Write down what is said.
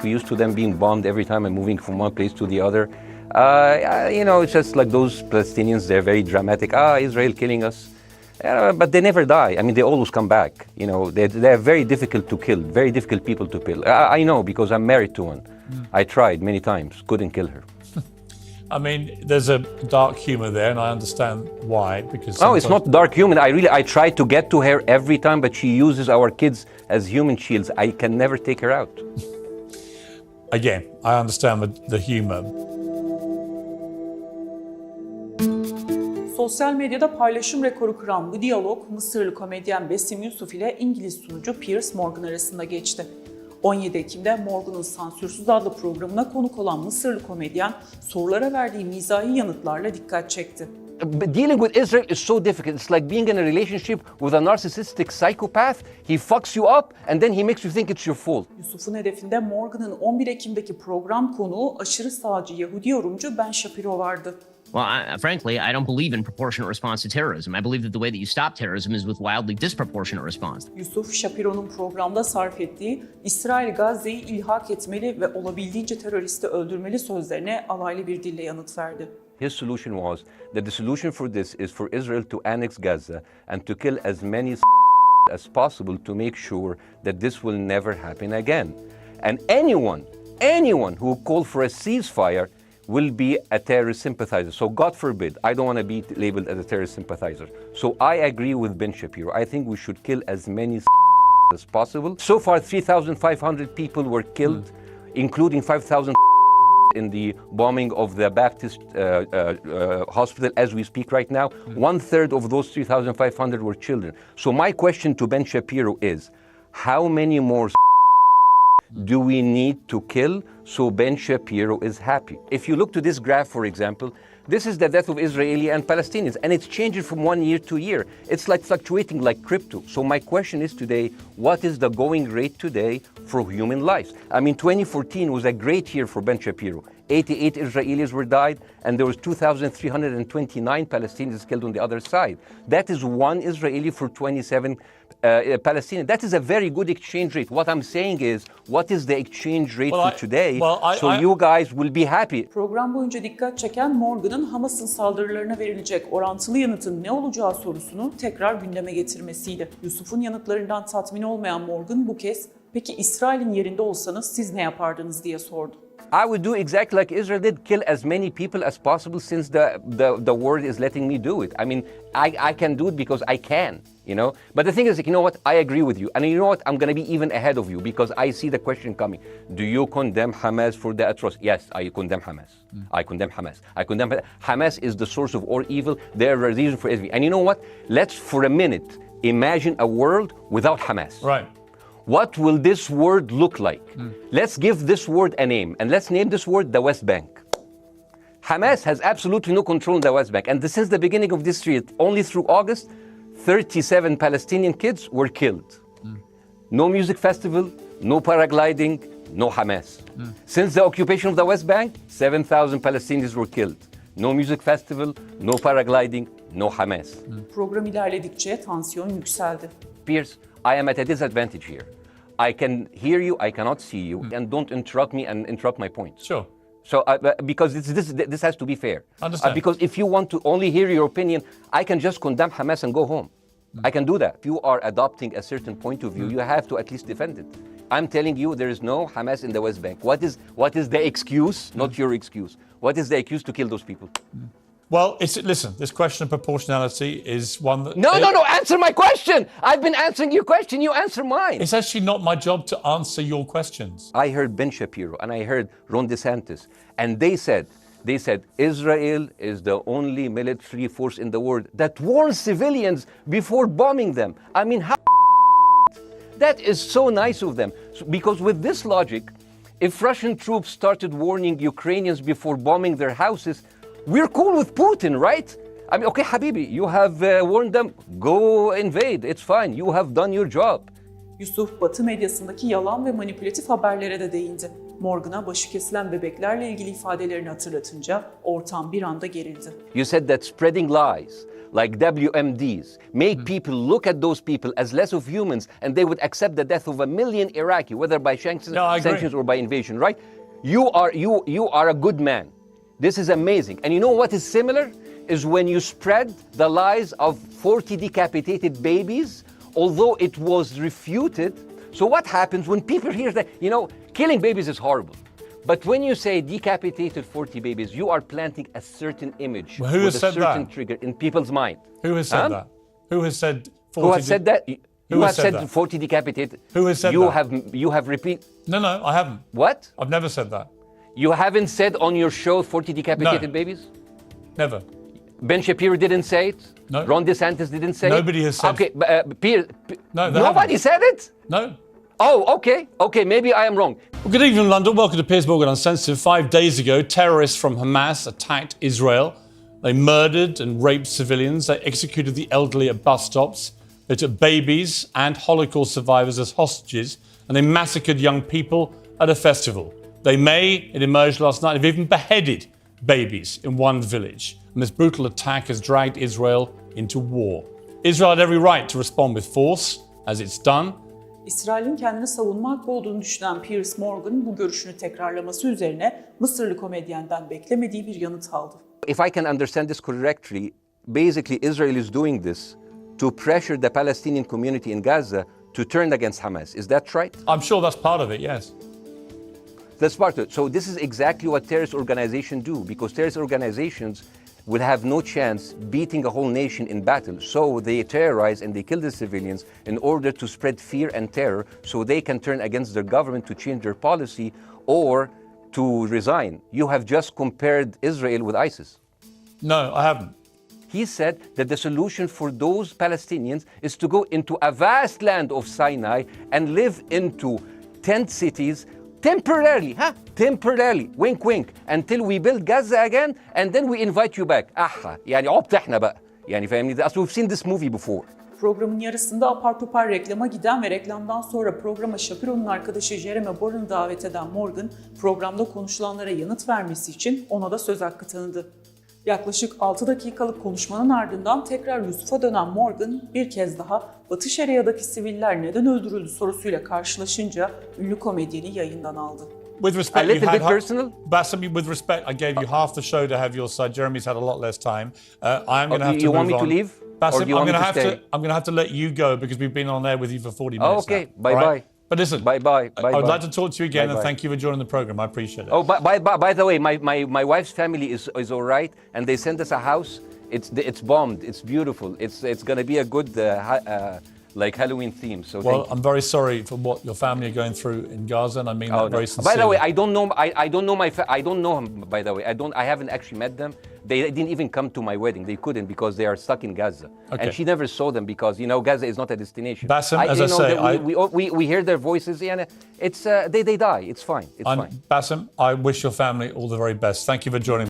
We used to them being bombed every time and moving from one place to the other. It's just like those Palestinians, they're very dramatic. Israel killing us. But they never die. I mean, they always come back. They're very difficult to kill, very difficult people to kill. I know because I'm married to one. I tried many times, couldn't kill her. I mean, there's a dark humor there, and I understand why. Because no, it's not dark humor. I try to get to her every time, but she uses our kids as human shields. I can never take her out. Again, I understand the humor. Sosyal medyada paylaşım rekoru kıran bu diyalog Mısırlı komedyen Basser Youssef ile İngiliz sunucu Piers Morgan arasında geçti. 17 Ekim'de Morgan'ın Sansürsüz adlı programına konuk olan Mısırlı komedyen sorulara verdiği mizahi yanıtlarla dikkat çekti. Dealing with Israel is so difficult. It's like being in a relationship with a narcissistic psychopath. He fucks you up and then he makes you think it's your fault. Yusuf'un hedefinde Morgan'ın 11 Ekim'deki program konuğu aşırı sağcı Yahudi yorumcu Ben Shapiro vardı. Well, frankly, I don't believe in proportionate response to terrorism. I believe that the way that you stop terrorism is with wildly disproportionate response. Yusuf, Shapiro'nun programda sarf ettiği İsrail Gazze'yi ilhak etmeli ve olabildiğince teröristi öldürmeli sözlerine alaylı bir dille yanıt verdi. His solution was that the solution for this is for Israel to annex Gaza and to kill as many as possible to make sure that this will never happen again. And anyone who called for a ceasefire will be a terrorist sympathizer. So God forbid, I don't want to be labeled as a terrorist sympathizer. So I agree with Ben Shapiro. I think we should kill as many as possible. So far, 3,500 people were killed, including 5,000 in the bombing of the Baptist hospital as we speak right now. 1/3 of those 3,500 were children. So my question to Ben Shapiro is, how many more do we need to kill so Ben Shapiro is happy? If you look to this graph, for example, this is the death of Israeli and Palestinians, and it's changing from one year to year. It's like fluctuating like crypto. So my question is today, what is the going rate today for human lives? I mean, 2014 was a great year for Ben Shapiro. 88 Israelis were died, and there was 2,329 Palestinians killed on the other side. That is one Israeli for 27 Palestinians. That is a very good exchange rate. What I'm saying is, what is the exchange rate for today? You guys will be happy. Program boyunca dikkat çeken Morgan'ın Hamas'ın saldırılarına verilecek orantılı yanıtın ne olacağı sorusunu tekrar gündeme getirmesiydi. Yusuf'un yanıtlarından tatmin olmayan Morgan bu kez, "Peki İsrail'in yerinde olsanız siz ne yapardınız?" diye sordu. I would do exactly like Israel did, kill as many people as possible since the world is letting me do it. I mean, I can do it because I can, But the thing is, I agree with you. And you know what? I'm going to be even ahead of you because I see the question coming. Do you condemn Hamas for the atrocity? Yes, I condemn Hamas. I condemn Hamas. Hamas is the source of all evil. They are a reason for everything. And you know what? Let's, for a minute, imagine a world without Hamas. Right. What will this word look like? Let's give this word a name, and let's name this word the West Bank. Hamas has absolutely no control in the West Bank, and since the beginning of this year, only through August, 37 Palestinian kids were killed. No music festival, no paragliding, no Hamas. Since the occupation of the West Bank, 7,000 Palestinians were killed. No music festival, no paragliding, no Hamas. Program ilerledikçe tansiyon yükseldi. Piers, I am at a disadvantage here. I can hear you, I cannot see you, and don't interrupt me and interrupt my points. Sure. So, because this has to be fair. Understand. Because if you want to only hear your opinion, I can just condemn Hamas and go home. I can do that. If you are adopting a certain point of view, you have to at least defend it. I'm telling you, there is no Hamas in the West Bank. What is the excuse? Not your excuse. What is the excuse to kill those people? Well, listen, this question of proportionality is one that... No, answer my question! I've been answering your question, you answer mine! It's actually not my job to answer your questions. I heard Ben Shapiro and I heard Ron DeSantis, and they said, Israel is the only military force in the world that warns civilians before bombing them. I mean, how that is so nice of them. Because with this logic, if Russian troops started warning Ukrainians before bombing their houses, we're cool with Putin, right? I mean, okay, Habibi, you have warned them, go invade, it's fine, you have done your job. Yusuf, Batı medyasındaki yalan ve manipülatif haberlere de değindi. Morgan'a başı kesilen bebeklerle ilgili ifadelerini hatırlatınca ortam bir anda gerildi. You said that spreading lies, like WMDs, make people look at those people as less of humans, and they would accept the death of a million Iraqi, whether by sanctions or by invasion, right? You are a good man. This is amazing. And you know what is similar? Is when you spread the lies of 40 decapitated babies, although it was refuted. So what happens when people hear that, you know, killing babies is horrible. But when you say decapitated 40 babies, you are planting a certain image Well, who with has a said certain that? trigger in people's mind. Who has said that? Who has said 40? Who has said that? You have said that? 40 decapitated. Who has said you that? You have repeated. No, I haven't. What? I've never said that. You haven't said on your show 40 decapitated babies? Never. Ben Shapiro didn't say it? No. Ron DeSantis didn't say Nobody it? has said. Okay, No, they nobody haven't. said it? No. Oh, okay, maybe I am wrong. Well, good evening, London. Welcome to Piers Morgan Uncensored. 5 days ago, terrorists from Hamas attacked Israel. They murdered and raped civilians. They executed the elderly at bus stops. They took babies and Holocaust survivors as hostages. And they massacred young people at a festival. They may, it emerged last night, have even beheaded babies in one village. And this brutal attack has dragged Israel into war. Israel had every right to respond with force, as it's done. İsrail'in kendini savunma hakkı olduğunu düşünen Piers Morgan bu görüşünü tekrarlaması üzerine Mısırlı komedyenden beklemediği bir yanıt aldı. If I can understand this correctly, basically Israel is doing this to pressure the Palestinian community in Gaza to turn against Hamas. Is that right? I'm sure that's part of it, yes. That's part of it. So this is exactly what terrorist organizations do, because terrorist organizations will have no chance beating a whole nation in battle. So they terrorize and they kill the civilians in order to spread fear and terror so they can turn against their government to change their policy or to resign. You have just compared Israel with ISIS. No, I haven't. He said that the solution for those Palestinians is to go into a vast land of Sinai and live into tent cities temporarily, temporarily, wink wink, until we build Gaza again and then we invite you back. يعني عبط احنا بقى. يعني فاهمني ده we've seen this movie before. Programın yarısında apar topar reklama giden ve reklamdan sonra programa Shapiro'nun arkadaşı Jeremy Boren'ı davet eden Morgan, programda konuşulanlara yanıt vermesi için ona da söz hakkı tanıdı. Yaklaşık 6 dakikalık konuşmanın ardından tekrar Yusuf'a dönen Morgan bir kez daha Batı Şeria'daki siviller neden öldürüldü sorusuyla karşılaşınca ünlü komedyeni yayından aldı. With respect, A little bit personal. Basser, with respect, I gave you half the show to have your side. Jeremy's had a lot less time. I'm going to have to You move want me on. to leave? Basser, Or do you want me to stay? I'm going to have to let you go because we've been on air with you for 40 minutes. Okay, now, bye all bye. But listen, Bye bye. I would like to talk to you again, Bye, and bye. thank you for joining the program. I appreciate it. Oh, by the way, my wife's family is all right, and they sent us a house. It's bombed. It's beautiful. It's going to be a good like Halloween theme. So Well, I'm very sorry for what your family are going through in Gaza, and I mean that very sincerely. By the way, I don't know. I don't know I don't know him. By the way, I haven't actually met them. They didn't even come to my wedding. They couldn't because they are stuck in Gaza. Okay. And she never saw them because Gaza is not a destination. Bassem, as I say, we hear their voices and it's they die. It's fine. It's fine. Bassem, I wish your family all the very best. Thank you for joining me.